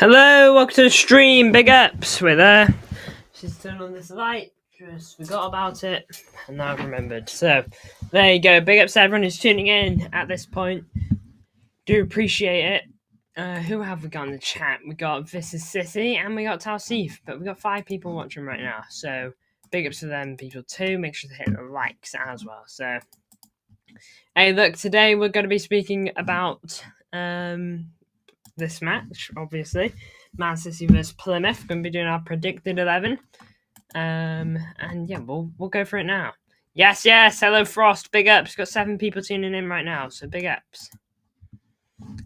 Hello, welcome to the stream. Big ups. We're there. Just turn on this light. Just forgot about it, and now I've remembered. So, there you go. Big ups to everyone who's tuning in at this point. Do appreciate it. Who have we got in the chat? We got This is Sissy and we got Talsif, but we got 5 people watching right now. So, big ups to them people too. Make sure to hit the likes as well. So, hey, look, today we're going to be speaking about this match, obviously. Man City versus Plymouth. Going to be doing our predicted 11. And yeah, we'll go for it now. Yes. Hello, Frost. Big ups. Got 7 people tuning in right now, so big ups.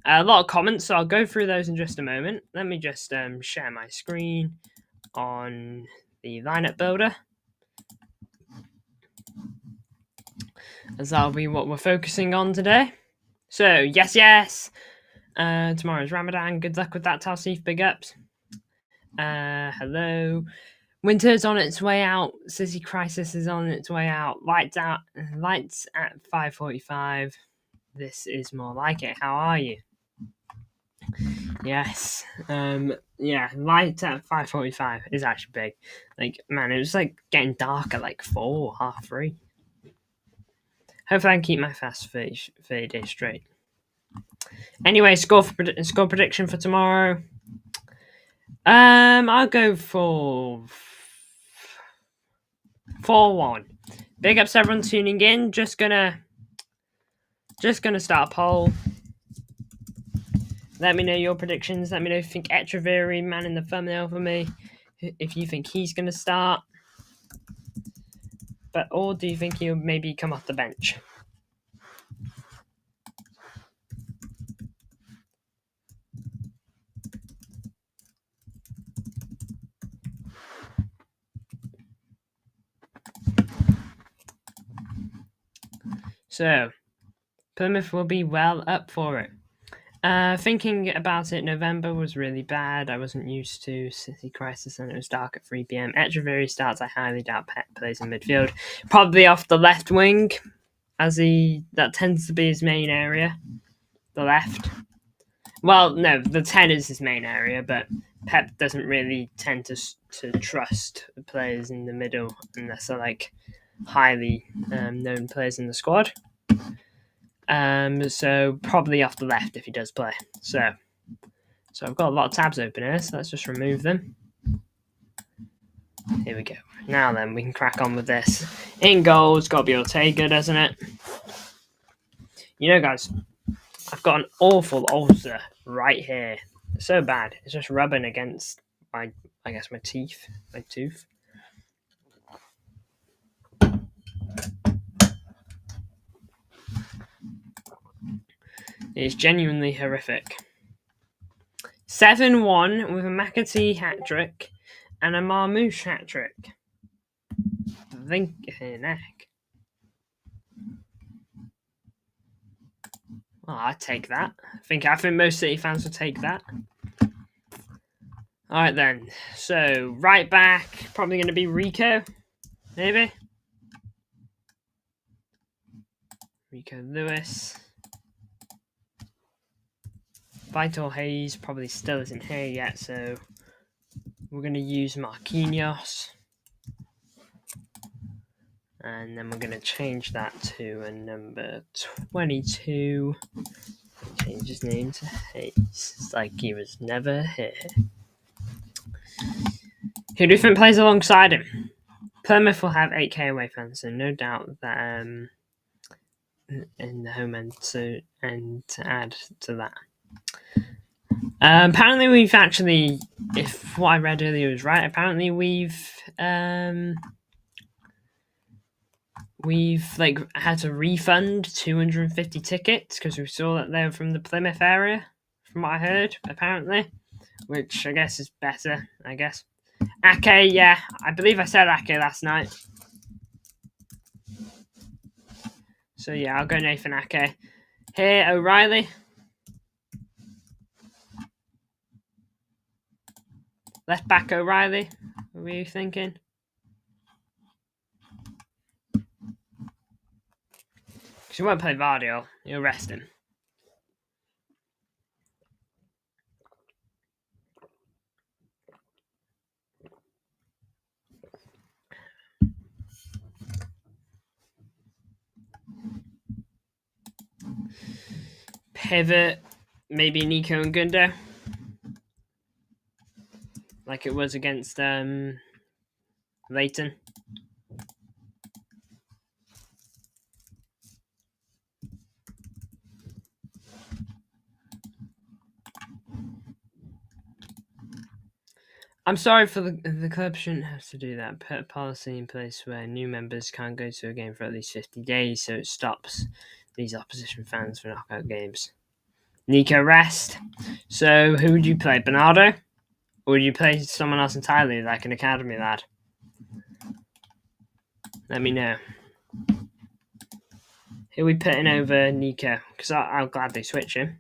A lot of comments, so I'll go through those in just a moment. Let me just share my screen on the lineup builder, as that'll be what we're focusing on today. So, yes. Tomorrow's Ramadan. Good luck with that, Talsif. Big ups. Hello. Winter's on its way out. City Crisis is on its way out. Lights at 5:45. This is more like it. How are you? Yes. Yeah, lights at 5:45 is actually big. Like, man, it was like getting dark at like 4, half 3. Hopefully I can keep my fast 30 days straight. Anyway, score prediction for tomorrow. I'll go for 4-1. Big ups everyone tuning in. Just gonna start a poll. Let me know your predictions. Let me know if you think Echeverry, man in the thumbnail for me, if you think he's gonna start. Or do you think he'll maybe come off the bench? So, Plymouth will be well up for it. Thinking about it, November was really bad. I wasn't used to City Crisis and it was dark at 3 p.m. Echeverry starts. I highly doubt Pep plays in midfield. Probably off the left wing, that tends to be his main area. The left. Well, no, the 10 is his main area, but Pep doesn't really tend to trust players in the middle unless they're like highly known players in the squad. So probably off the left if he does play. So I've got a lot of tabs open here, so let's just remove them. Here we go. Now then, we can crack on with this. In goal, it's got to be Ortega, doesn't it? You know, guys, I've got an awful ulcer right here. It's so bad. It's just rubbing against my teeth. My tooth. It's genuinely horrific. 7-1 with a McAtee hat-trick and a Marmouche hat-trick. Neck. Well, I'd take that. I think most City fans would take that. Alright then. So, right back, probably going to be Rico. Maybe. Rico Lewis. Vital Hayes probably still isn't here yet, so we're going to use Marquinhos. And then we're going to change that to a number 22. Change his name to Hayes. It's like he was never here. Who do you think plays alongside him? Plymouth will have 8k away fans, so no doubt that in the home end to add to that. Apparently we've actually, if what I read earlier was right, apparently we've like had to refund 250 tickets because we saw that they were from the Plymouth area, from what I heard, apparently, which I guess is better, I guess. Ake, yeah, I believe I said Ake last night. So yeah, I'll go Nathan Ake. Here, O'Reilly. Left back O'Reilly. What were you thinking? Because you won't play Vardy, you'll rest him. pivot maybe Nico and Gundo, like it was against Leighton. I'm sorry for the club shouldn't have to do that. Put a policy in place where new members can't go to a game for at least 50 days, so it stops these opposition fans from knockout games. Nico rest. So who would you play, Bernardo? Or would you play someone else entirely, like an academy lad? Let me know. Who are we putting over Nico? Because I'll gladly switch him.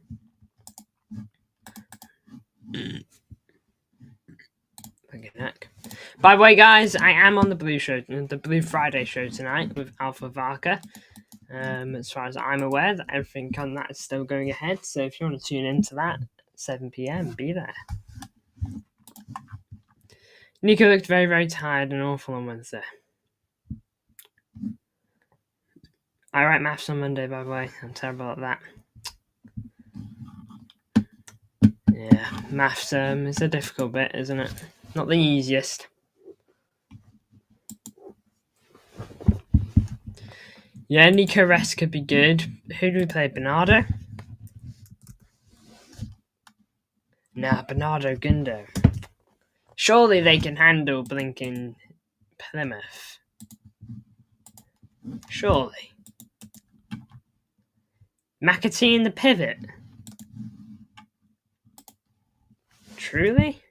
By the way, guys, I am on the Blue Friday show tonight with Alpha Varka. As far as I'm aware, that everything on that is still going ahead. So if you want to tune into that, 7 p.m, be there. Nico looked very, very tired and awful on Wednesday. I write maths on Monday, by the way. I'm terrible at that. Yeah, maths is a difficult bit, isn't it? Not the easiest. Yeah, Nico rest could be good. Who do we play? Bernardo? Nah, Bernardo Gundo. Surely they can handle blinking Plymouth. Surely. McAtee in the pivot. Truly?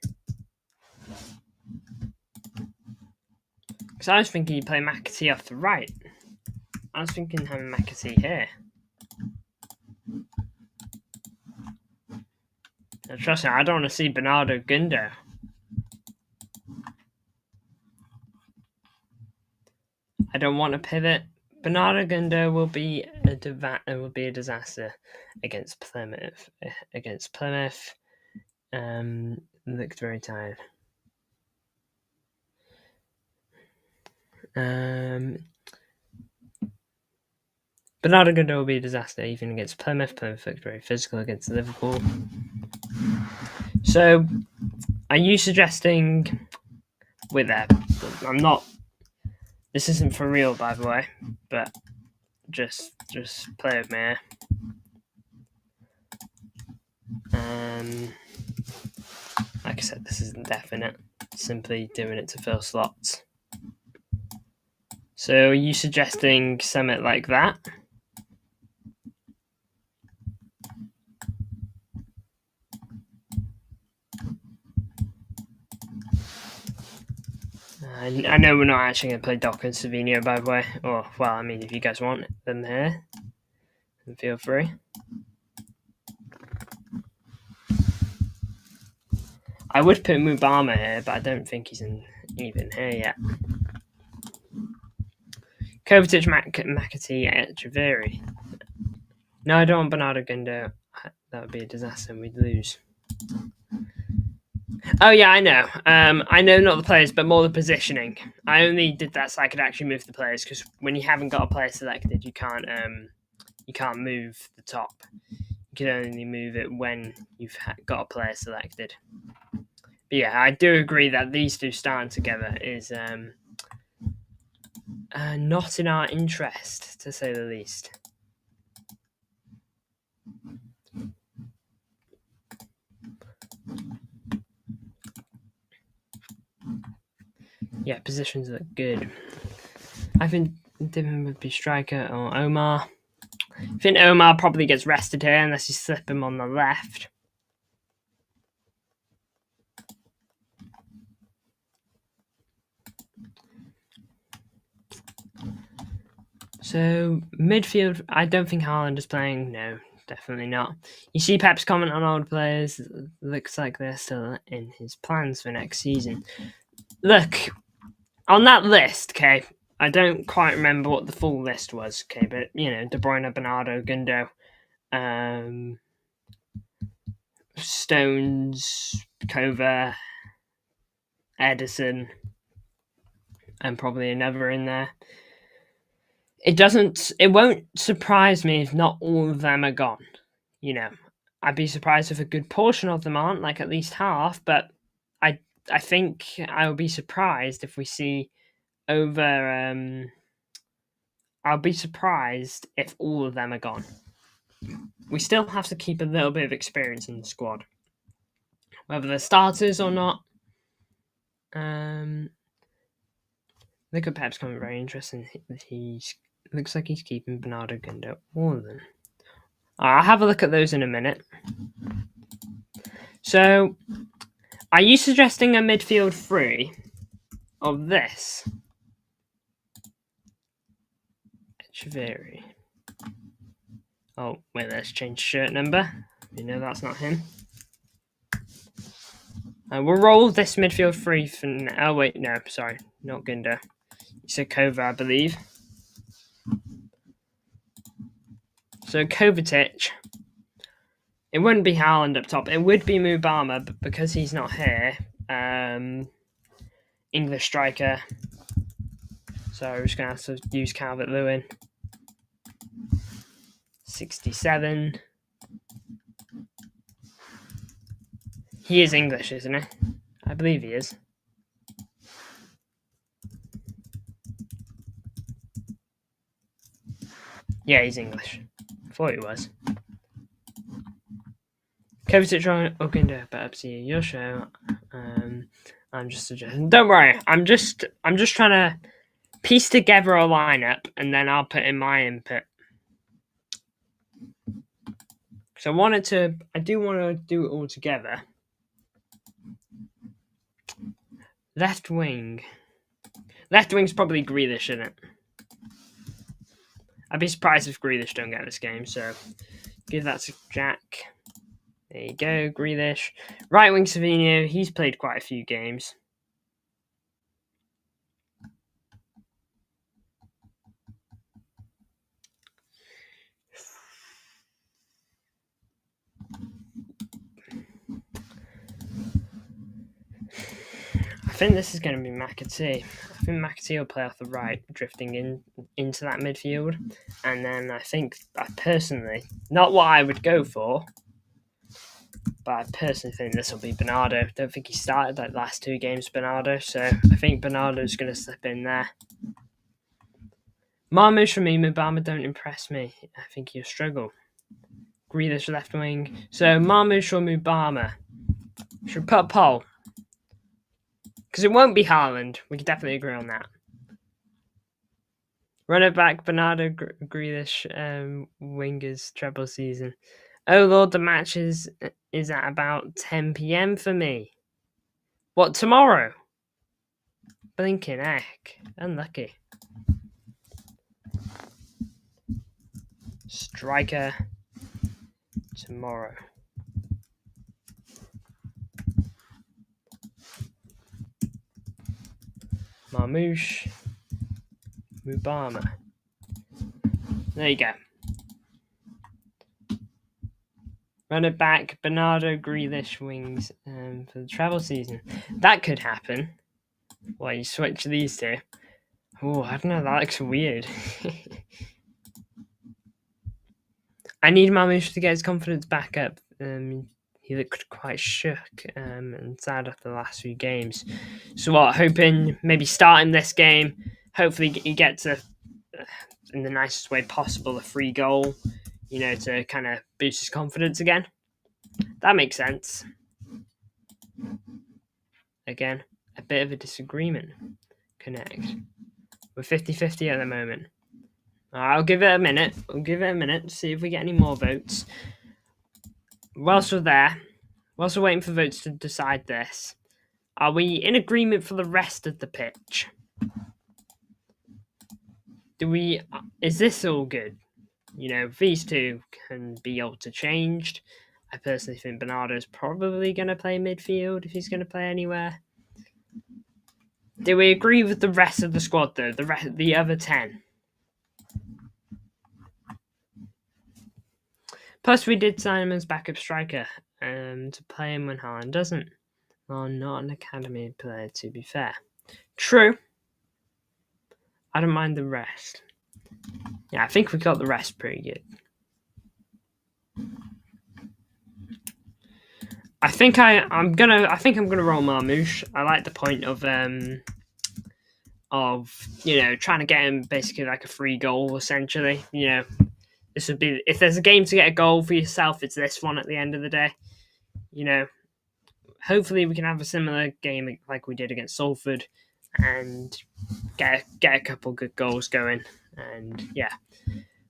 Because I was thinking you play McAtee off the right. I was thinking having McAtee here. Now, trust me, I don't want to see Bernardo Gundo. I don't want to pivot. Bernardo Gundo will be a disaster against Plymouth. Looked very tired. Bernardo Gundo will be a disaster even against Plymouth. Plymouth looked very physical against Liverpool. So, are you suggesting with that? I'm not. This isn't for real, by the way, but just play with me. Like I said, this isn't definite. Simply doing it to fill slots. So, are you suggesting something like that? I know we're not actually going to play Doc and Savino, by the way. Or, well, I mean, if you guys want them here, then feel free. I would put Mubama here, but I don't think he's even here yet. Kovacic, McAtee, Echeverry. No, I don't want Bernardo Gundo. That would be a disaster and we'd lose. Oh, yeah, I know. I know not the players, but more the positioning. I only did that so I could actually move the players, because when you haven't got a player selected, you can't move the top. You can only move it when you've got a player selected. But yeah, I do agree that these two starting together is not in our interest, to say the least. Yeah, positions look good. I think Dimon would be striker or Omar. I think Omar probably gets rested here unless you slip him on the left. So, midfield, I don't think Haaland is playing. No, definitely not. You see Pep's comment on old players. Looks like they're still in his plans for next season. Look, on that list, okay, I don't quite remember what the full list was, okay, but, you know, De Bruyne, Bernardo, Gundo, Stones, Kova, Edison, and probably another in there. It won't surprise me if not all of them are gone. I'd be surprised if a good portion of them aren't, like at least half, but I think I would be surprised if we see over. I'll be surprised if all of them are gone. We still have to keep a little bit of experience in the squad, whether they're starters or not. Look at Pep's comment, very interesting. He's looks like he's keeping Bernardo Gundo, all of them. I'll have a look at those in a minute. So, are you suggesting a midfield three of this? Echeverry. Oh, wait, let's change shirt number. That's not him. We'll roll this midfield three for now. Oh, wait, no, sorry. Not Gundo. You said Kova, I believe. So, Kovacic. It wouldn't be Haaland up top. It would be Mubama, but because he's not here, English striker. So we're just going to have to use Calvert-Lewin. 67. He is English, isn't he? I believe he is. Yeah, he's English. Thought he was. Kovacic on Ogundo, but up to you. Your show. I'm just suggesting. Don't worry. I'm just trying to piece together a lineup, and then I'll put in my input. So I do want to do it all together. Left wing. Left wing's probably Grealish, isn't it? I'd be surprised if Grealish don't get this game, so give that to Jack. There you go, Grealish. Right wing Savinho, he's played quite a few games. I think this is going to be McAtee. I think McAtee will play off the right, drifting into that midfield. And then I personally, not what I would go for, but I personally think this will be Bernardo. Don't think he started like last two games, Bernardo. So I think Bernardo's going to slip in there. Marmoush for me, Mubama don't impress me. I think he'll struggle. Grealish left wing. So Marmoush or Mubama? Should we put a poll? Because it won't be Haaland. We can definitely agree on that. Runner back, Bernardo Grealish, wingers, treble season. Oh Lord, the match is at about 10 p.m. for me. What, tomorrow? Blinking heck. Unlucky. Striker tomorrow. Marmoush. Mubama. There you go. Run it back, Bernardo Grealish wings for the travel season. That could happen. Well, you switch these two. Oh, I don't know, that looks weird. I need Marmoush to get his confidence back up. He looked quite shook and sad after the last few games. So hoping maybe starting this game, hopefully he gets in the nicest way possible, a free goal, to kind of boost his confidence again. That makes sense. Again, a bit of a disagreement. Connect. We're 50-50 at the moment. I'll give it a minute. To see if we get any more votes. Whilst we're waiting for votes to decide this, are we in agreement for the rest of the pitch? Is this all good? These two can be alter-changed. I personally think Bernardo's probably going to play midfield if he's going to play anywhere. Do we agree with the rest of the squad, though? The other 10? Plus, we did sign him as backup striker to play him when Haaland doesn't. Well, not an academy player, to be fair. True. I don't mind the rest. Yeah, I think we got the rest pretty good. I think I'm gonna roll Marmouche. I like the point of trying to get him basically like a free goal essentially. This would be, if there's a game to get a goal for yourself, it's this one at the end of the day. Hopefully we can have a similar game like we did against Salford and get a couple good goals going. And yeah,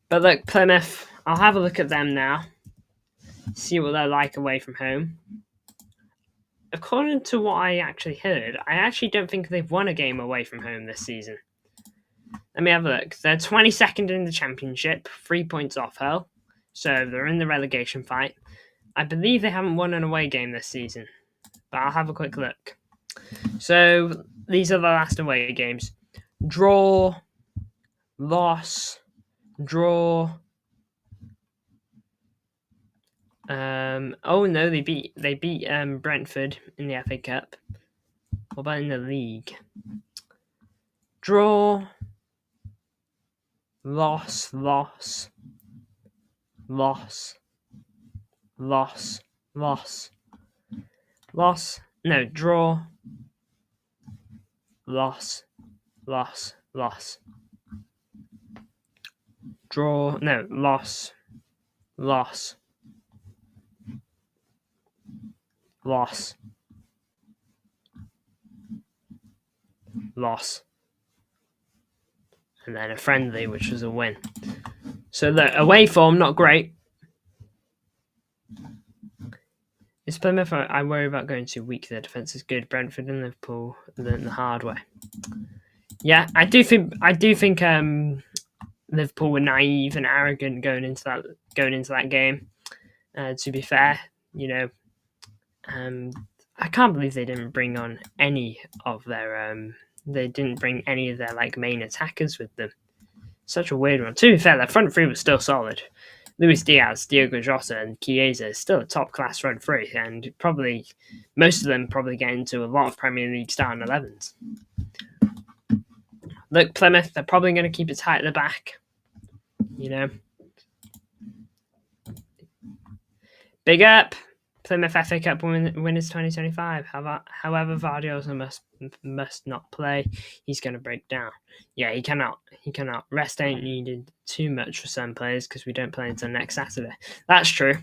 but look, Plymouth, I'll have a look at them now, see what they're like away from home. According to what I actually heard, I actually don't think they've won a game away from home this season. Let me have a look. They're 22nd in the Championship, 3 points off Hull, so they're in the relegation fight. I believe they haven't won an away game this season, but I'll have a quick look. So these are the last away games: draw, loss, draw. Oh no, they beat Brentford in the FA Cup. What about in the league? Draw, loss, loss, loss, loss, loss, loss. No, draw, loss, loss, loss. Draw, no, loss, loss, loss, loss. And then a friendly, which was a win. So the away form, not great. It's Plymouth I worry about going too weak. Their defence is good. Brentford and Liverpool learned the hard way. Yeah, I do think Liverpool were naive and arrogant going into that game. To be fair, I can't believe they didn't bring on any of their main attackers with them. Such a weird one. To be fair, their front three was still solid. Luis Diaz, Diogo Jota, and Chiesa is still a top class front three, and probably most of them probably get into a lot of Premier League starting 11s. Look, Plymouth, they're probably going to keep it tight at the back. Big up! Plymouth FA Cup winners 2025. However, Vardiosa must not play. He's going to break down. Yeah, he cannot. Rest ain't needed too much for some players because we don't play until next Saturday. That's true.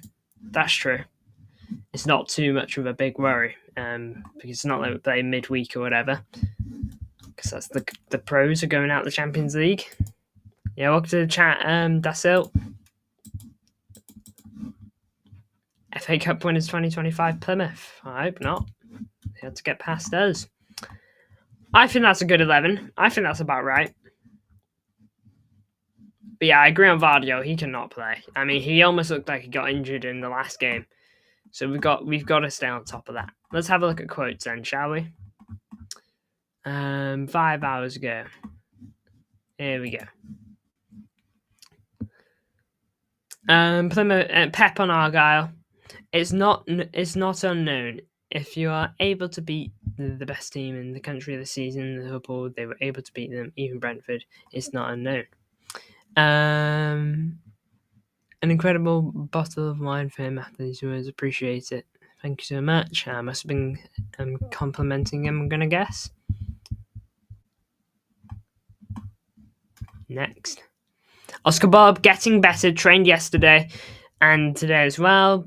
It's not too much of a big worry because it's not like we play midweek or whatever. Because that's the pros are going out the Champions League. Yeah, welcome to the chat, Dasil. FA Cup winners 2025 Plymouth. I hope not. They had to get past us. I think that's a good 11. I think that's about right. But yeah, I agree on Vardio. He cannot play. I mean, he almost looked like he got injured in the last game. So we've got to stay on top of that. Let's have a look at quotes then, shall we? 5 hours ago. Here we go. Plymouth, Pep on Argyle. It's not unknown. If you are able to beat the best team in the country this season, Liverpool, they were able to beat them, even Brentford. It's not unknown. An incredible bottle of wine for him after these words. Appreciate it. Thank you so much. I must have been complimenting him, I'm going to guess. Next. Oscar Bob, getting better, trained yesterday and today as well,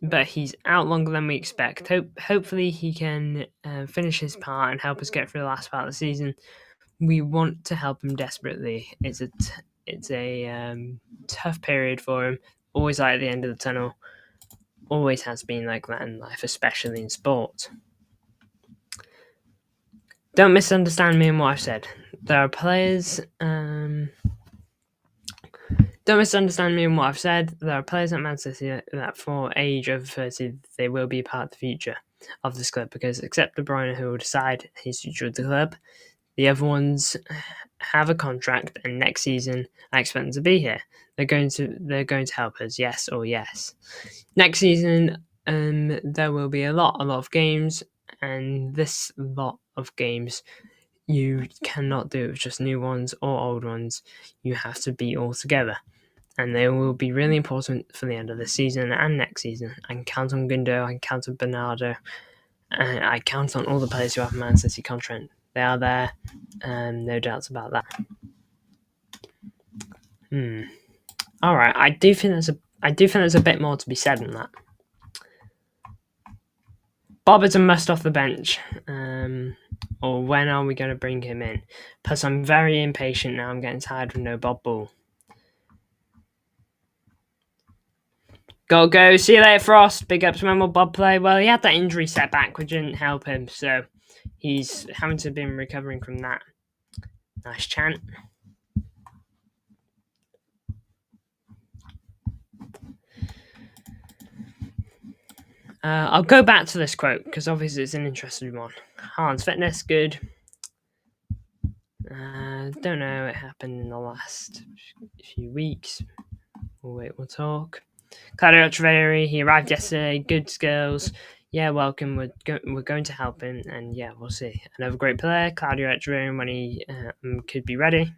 but he's out longer than we expect. Hopefully he can finish his part and help us get through the last part of the season. We want to help him desperately. It's a tough period for him. Always light at the end of the tunnel. Always has been like that in life, especially in sport. Don't misunderstand me in what I've said. There are players... Don't misunderstand me in what I've said. There are players at Man City that for age over 30, they will be a part of the future of this club because except De Bruyne, who will decide his future with the club, the other ones have a contract and next season I expect them to be here. They're going to help us, yes or yes. Next season, there will be a lot of games, and this lot of games you cannot do with just new ones or old ones. You have to be all together. and they will be really important for the end of the season and next season. I can count on Gundo, I can count on Bernardo, and I count on all the players who have a Man City contract. They are there, no doubts about that. All right, I do think there's a bit more to be said than that. Bob is a must off the bench. Or when are we going to bring him in? Plus, I'm very impatient now. I'm getting tired of no Bob Ball. Go. See you later, Frost. Big ups, when will Bob play? Well, he had that injury setback, which didn't help him, so he's having to be recovering from that. Nice chant. I'll go back to this quote because obviously it's an interesting one. Hans fitness good. Don't know. It happened in the last few weeks. We'll talk. Claudio Echeverri, he arrived yesterday. Good skills. Yeah, welcome. We're going to help him, and yeah, we'll see. Another great player, Claudio Echeverri, when he could be ready.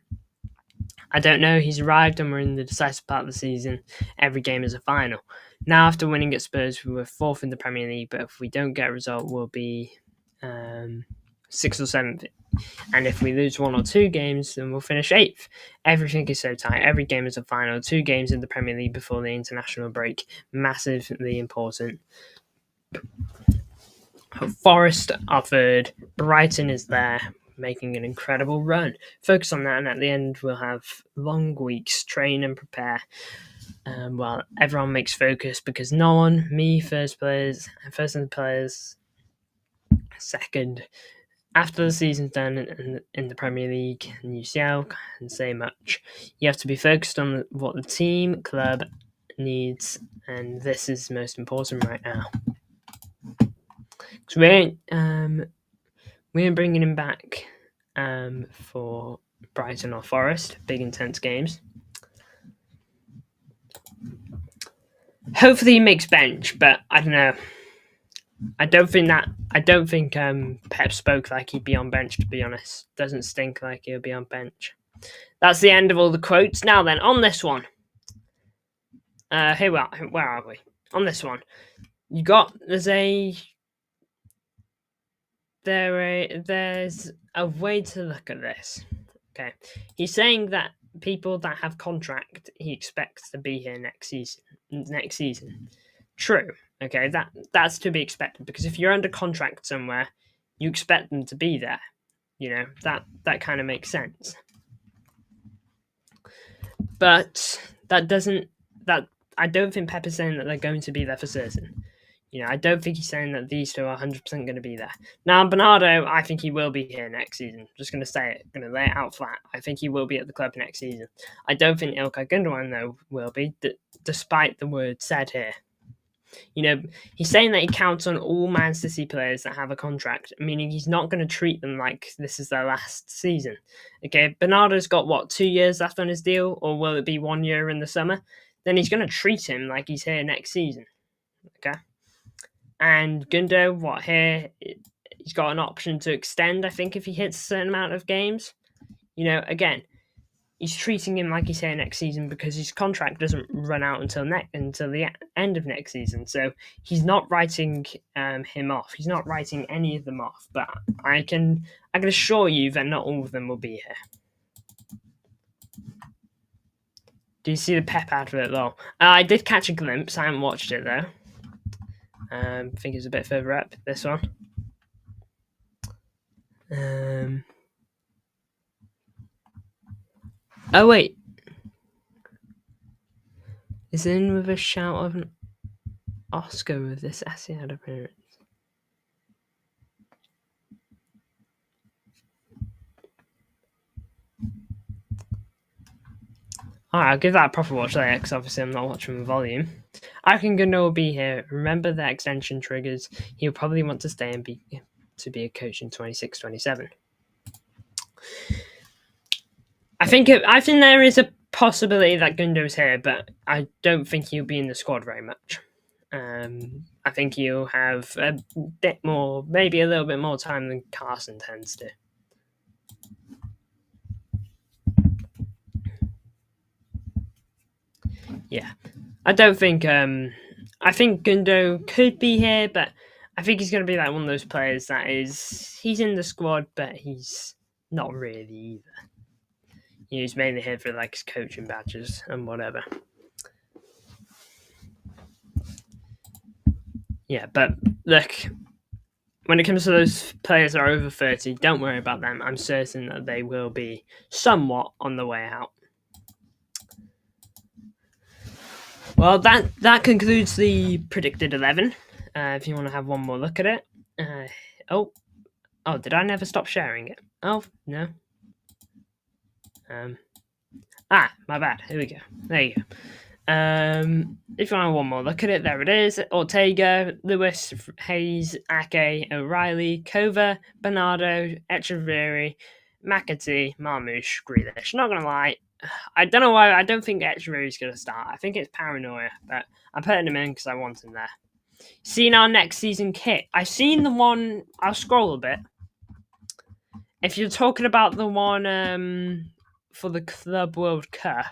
I don't know. He's arrived, and we're in the decisive part of the season. Every game is a final. Now, after winning at Spurs, we were 4th in the Premier League, but if we don't get a result, we'll be 6th or 7th. And if we lose 1 or 2 games, then we'll finish 8th. Everything is so tight. Every game is a final. 2 games in the Premier League before the international break. Massively important. Forest are 3rd. Brighton is there, making an incredible run. Focus on that, and at the end we'll have long weeks, train and prepare. Well, everyone makes focus because no one, me, first in the players, second. After the season's done in the Premier League and UCL, can't say much. You have to be focused on what the team, club needs, and this is most important right now. So we ain't bringing him back for Brighton or Forest, big intense games. Hopefully he makes bench, but I don't know. I don't think Pep spoke like he'd be on bench, to be honest. Doesn't stink like he'll be on bench. That's the end of all the quotes. Now then, on this one. Where are we? On this one. There's a way to look at this. Okay. He's saying that people that have contract, he expects to be here next season. True. Okay, that's to be expected, because if you're under contract somewhere, you expect them to be there. You know, that kind of makes sense. But I don't think Pep is saying that they're going to be there for certain. You know, I don't think he's saying that these two are 100% going to be there. Now, Bernardo, I think he will be here next season. Just going to say it. Going to lay it out flat. I think he will be at the club next season. I don't think Ilkay Gundogan, though, will be, despite the word said here. You know, he's saying that he counts on all Man City players that have a contract, meaning he's not going to treat them like this is their last season. Okay, Bernardo's got, 2 years left on his deal, or will it be 1 year in the summer? Then he's going to treat him like he's here next season. Okay? And Gundo, here? He's got an option to extend, I think, if he hits a certain amount of games. You know, again, he's treating him like he's here next season because his contract doesn't run out until the end of next season. So he's not writing him off. He's not writing any of them off. But I can assure you that not all of them will be here. Do you see the Pep advert though? I did catch a glimpse. I haven't watched it though. I think it's a bit further up. This one. Oh wait. Is in with a shout of an Oscar with this Asiad appearance. Alright, I'll give that a proper watch later, because obviously I'm not watching the volume. I reckon Gunnar will be here. Remember that extension triggers. He'll probably want to stay and be a coach in 26-27. I think there is a possibility that Gundo's here, but I don't think he'll be in the squad very much. I think he'll have a bit more, maybe a little bit more time than Carson tends to. yeah, I don't think. I think Gundo could be here, but I think he's going to be like one of those players that he's in the squad, but he's not really either. He's mainly here for like his coaching badges and whatever. Yeah, but look, when it comes to those players that are over 30, don't worry about them. I'm certain that they will be somewhat on the way out. Well, that concludes the predicted 11. If you want to have one more look at it. Oh, did I never stop sharing it? Oh, no. My bad. Here we go. There you go. If you want one more look at it, there it is. Ortega, Lewis, Hayes, Ake, O'Reilly, Kova, Bernardo, Echeverry, McAtee, Marmouche, Grealish. Not gonna lie, I don't know why. I don't think Echeverry's gonna start. I think it's paranoia, but I'm putting him in because I want him there. Seen our next season kit. I've seen the one. I'll scroll a bit. If you're talking about the one for the Club World Cup.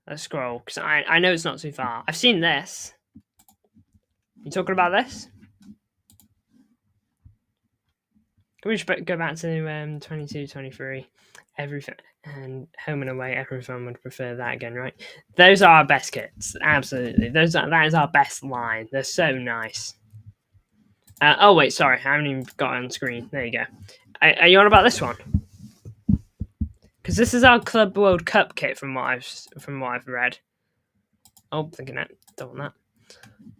Let's scroll, because I know it's not too far. I've seen this. You talking about this? Can we just go back to 22, 23? Everything, and home and away, everyone would prefer that again, right? Those are our best kits, absolutely. That is our best line. They're so nice. Oh wait, sorry, I haven't even got it on screen. There you go. Are you on about this one? Because this is our Club World Cup kit from what I've read. Oh, thinking that. Don't want that.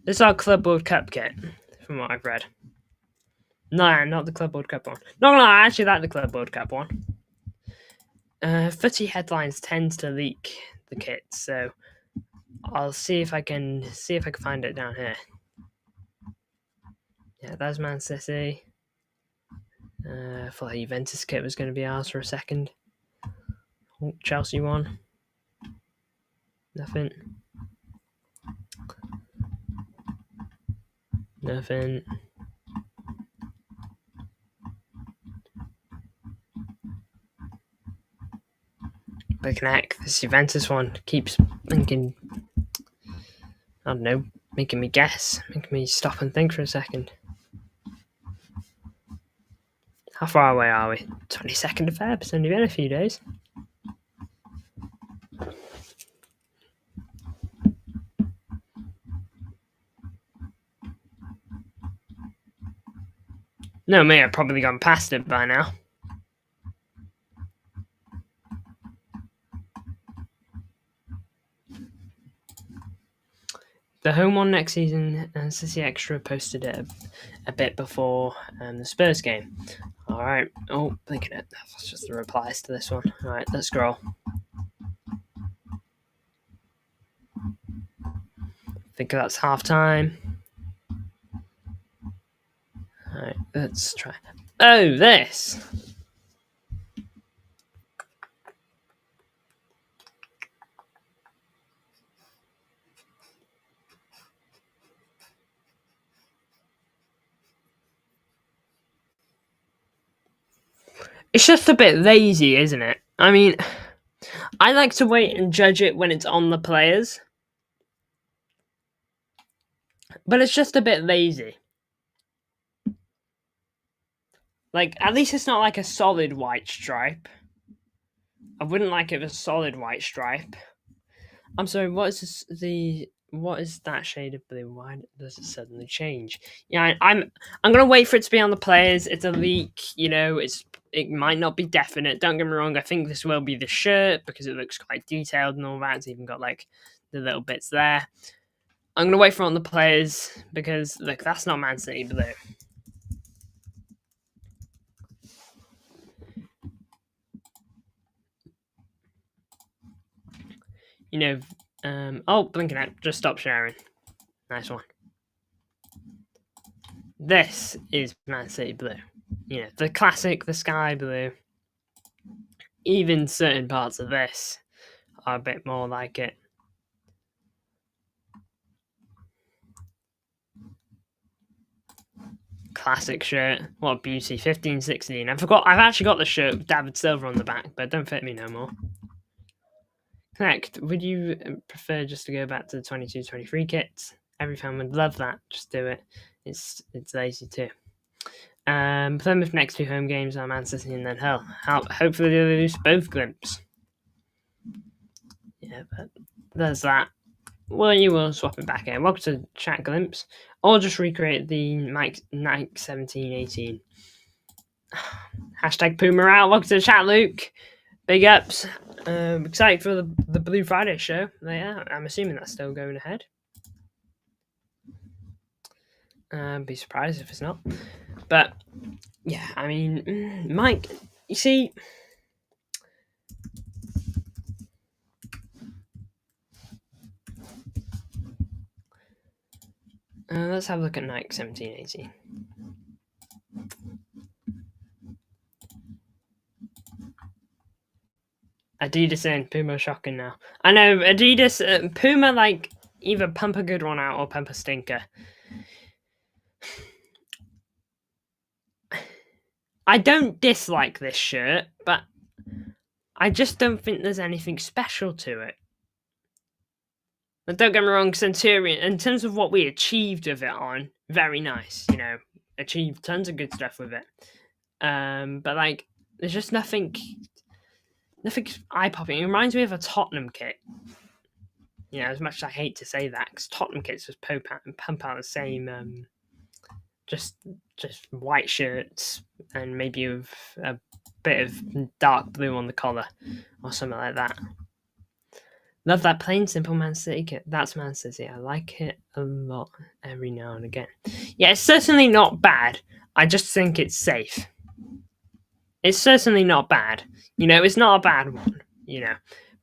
This is our Club World Cup kit from what I've read. No, not the Club World Cup one. No, I actually like the Club World Cup one. Footy headlines tend to leak the kits, so I'll see if I can find it down here. Yeah, that's Man City. I thought the Juventus kit was going to be ours for a second. Oh, Chelsea one. Nothing. Nothing. Looking at this Juventus one keeps thinking, I don't know, making me guess, making me stop and think for a second. How far away are we? 22nd of Feb. It's only been a few days. No, me, I've probably gone past it by now. The home one next season, and City Extra posted it a bit before the Spurs game. All right. Oh, thinking it. That's just the replies to this one. All right, let's scroll. I think that's half time. All right, let's try. Oh, this. It's just a bit lazy, isn't it? I mean, I like to wait and judge it when it's on the players. But it's just a bit lazy. Like, at least it's not like a solid white stripe. I wouldn't like it with a solid white stripe. I'm sorry, what is that shade of blue? Why does it suddenly change? Yeah, I'm gonna wait for it to be on the players. It's a leak, it might not be definite. Don't get me wrong, I think this will be the shirt because it looks quite detailed and all that. It's even got like the little bits there. I'm gonna wait for it on the players because look, that's not Man City blue. Blinking out. Just stop sharing. Nice one. This is Man City blue. The classic, the sky blue. Even certain parts of this are a bit more like it. Classic shirt. What a beauty. 15, 16. I've actually got the shirt with David Silver on the back, but it don't fit me no more. Heck, would you prefer just to go back to the 22-23 kits? Every fan would love that. Just do it. It's lazy too. Plymouth next 2 home games are Man City and then Hull. Hopefully they lose both glimpse. Yeah, but there's that. Well, you will swap it back in. Welcome to Chat Glimpse. Or just recreate the Nike 1718. Hashtag Puma out. Welcome to the chat, Luke. Big ups. Excited for the Blue Friday show. Yeah, I'm assuming that's still going ahead. Be surprised if it's not. But yeah, I mean, Mike, you see, let's have a look at Nike 1718. Adidas in, Puma shocking now. I know Adidas, Puma like either pump a good one out or pump a stinker. I don't dislike this shirt, but I just don't think there's anything special to it. But don't get me wrong, Centurion, in terms of what we achieved with it on, very nice, achieved tons of good stuff with it. But like, there's just nothing eye-popping. It reminds me of a Tottenham kit. As much as I hate to say that, because Tottenham kits just pump out the same, just white shirts and maybe with a bit of dark blue on the collar or something like that. Love that plain simple Man City kit. That's Man City. I like it a lot every now and again. Yeah, it's certainly not bad. I just think it's safe. It's certainly not bad. It's not a bad one,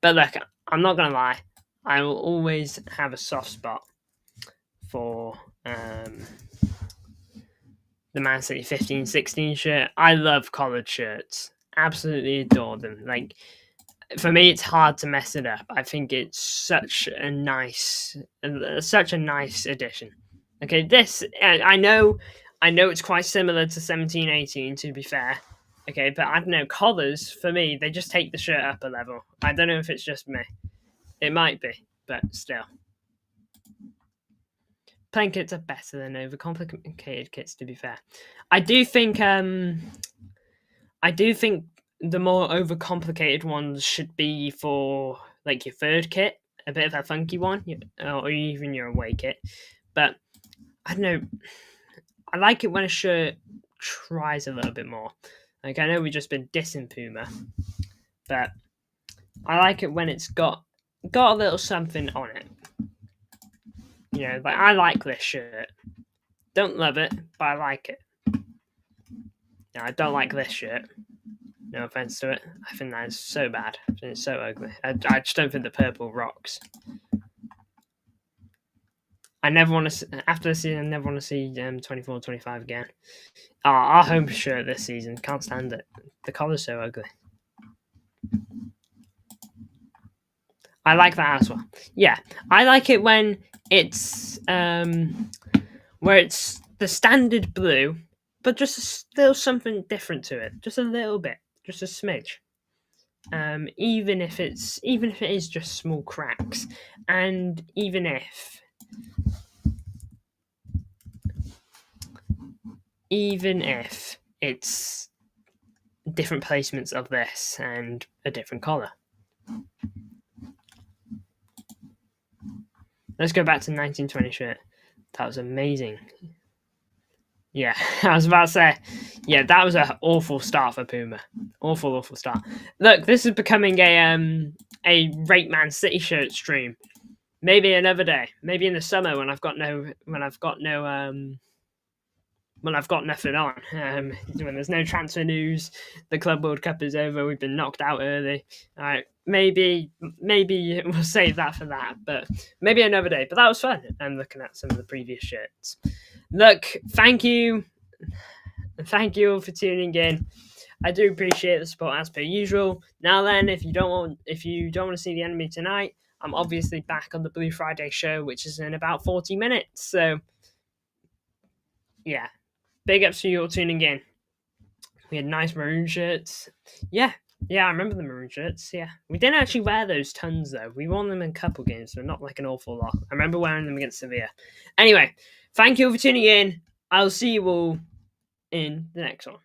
But look, I'm not going to lie. I will always have a soft spot for the Man City 15-16 shirt. I love collared shirts. Absolutely adore them. Like, for me, it's hard to mess it up. I think it's such a nice addition. Okay, this I know it's quite similar to 17-18. To be fair, okay, but I don't know, collars for me, they just take the shirt up a level. I don't know if it's just me. It might be, but still, plain kits are better than overcomplicated kits. To be fair, I do think the more overcomplicated ones should be for like your third kit, a bit of a funky one, or even your away kit. But I don't know. I like it when a shirt tries a little bit more. Like, I know we've just been dissing Puma, but I like it when it's got a little something on it. Like, I like this shirt. Don't love it, but I like it. I don't like this shirt. No offense to it. I think that is so bad. I think it's so ugly. I just don't think the purple rocks. I never want to, after this season, I never want to see 24-25 again. Our home shirt this season, can't stand it. The collar's so ugly. I like that as well. Yeah, I like it when it's where it's the standard blue, but just still something different to it. Just a little bit, just a smidge. Even if it is just small cracks, and even if it's different placements of this and a different collar. Let's go back to the 1920 shirt. That was amazing. Yeah, I was about to say, yeah, that was an awful start for Puma. Awful start. Look, this is becoming a Rate Man City shirt stream. Maybe another day. Maybe in the summer when I've got nothing on. When there's no transfer news, the Club World Cup is over. We've been knocked out early. All right, maybe we'll save that for that. But maybe another day. But that was fun. I'm looking at some of the previous shirts. Look, thank you all for tuning in. I do appreciate the support as per usual. Now then, if you don't want to see the enemy tonight, I'm obviously back on the Blue Friday show, which is in about 40 minutes. So yeah, big ups to you all tuning in. We had nice maroon shirts. Yeah, Yeah, I remember the maroon shirts. Yeah, we didn't actually wear those tons though. We won them in a couple games, so not like an awful lot. I remember wearing them against Sevilla. Anyway, thank you for tuning in. I'll see you all in the next one.